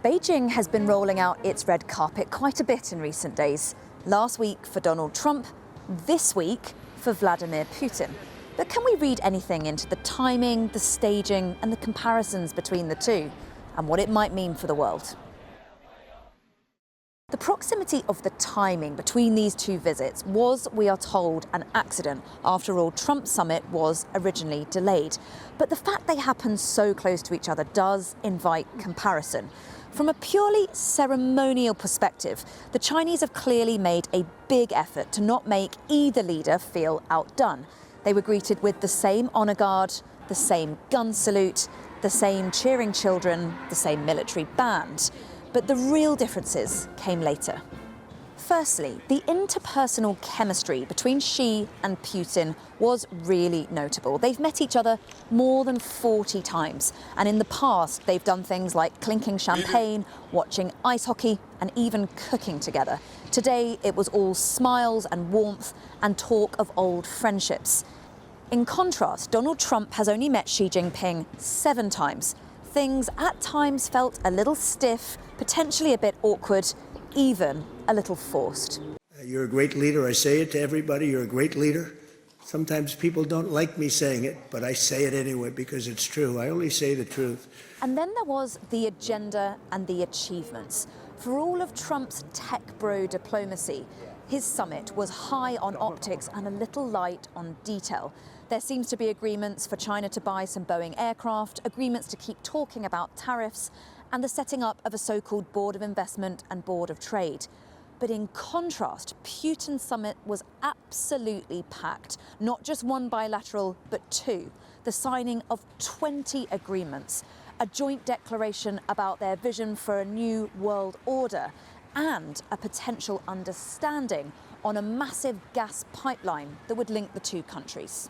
Beijing has been rolling out its red carpet quite a bit in recent days. Last week for Donald Trump, this week for Vladimir Putin. But can we read anything into the timing, the staging and the comparisons between the two and what it might mean for the world? The proximity of the timing between these two visits was, we are told, an accident. After all, Trump's summit was originally delayed. But the fact they happened so close to each other does invite comparison. From a purely ceremonial perspective, the Chinese have clearly made a big effort to not make either leader feel outdone. They were greeted with the same honour guard, the same gun salute, the same cheering children, the same military band. But the real differences came later. Firstly, the interpersonal chemistry between Xi and Putin was really notable. They've met each other more than 40 times, and in the past they've done things like clinking champagne, watching ice hockey, and even cooking together. Today it was all smiles and warmth and talk of old friendships. In contrast, Donald Trump has only met Xi Jinping 7 times. Things at times felt a little stiff, potentially a bit awkward, even a little forced. You're a great leader. I say it to everybody. You're a great leader. Sometimes people don't like me saying it, but I say it anyway because it's true. I only say the truth. And then there was the agenda and the achievements. For all of Trump's tech bro diplomacy, his summit was high on optics and a little light on detail. There seems to be agreements for China to buy some Boeing aircraft, agreements to keep talking about tariffs, and the setting up of a so-called Board of Investment and Board of Trade. But in contrast, Putin's summit was absolutely packed. Not just one bilateral, but 2. The signing of 20 agreements, a joint declaration about their vision for a new world order, and a potential understanding on a massive gas pipeline that would link the two countries.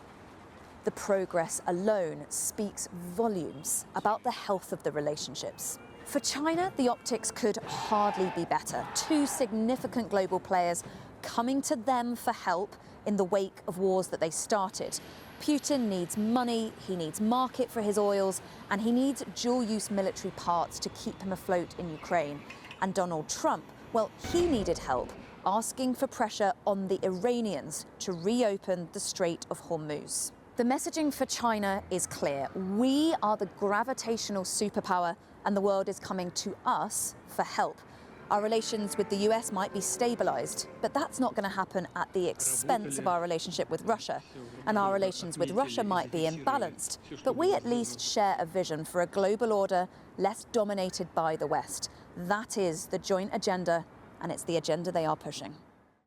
The progress alone speaks volumes about the health of the relationships. For China, the optics could hardly be better. 2 significant global players coming to them for help in the wake of wars that they started. Putin needs money, he needs market for his oils, and he needs dual-use military parts to keep him afloat in Ukraine. And Donald Trump, well, he needed help, asking for pressure on the Iranians to reopen the Strait of Hormuz. The messaging for China is clear. We are the gravitational superpower and the world is coming to us for help. Our relations with the US might be stabilized, but that's not going to happen at the expense of our relationship with Russia. And our relations with Russia might be imbalanced, but we at least share a vision for a global order less dominated by the West. That is the joint agenda, and it's the agenda they are pushing.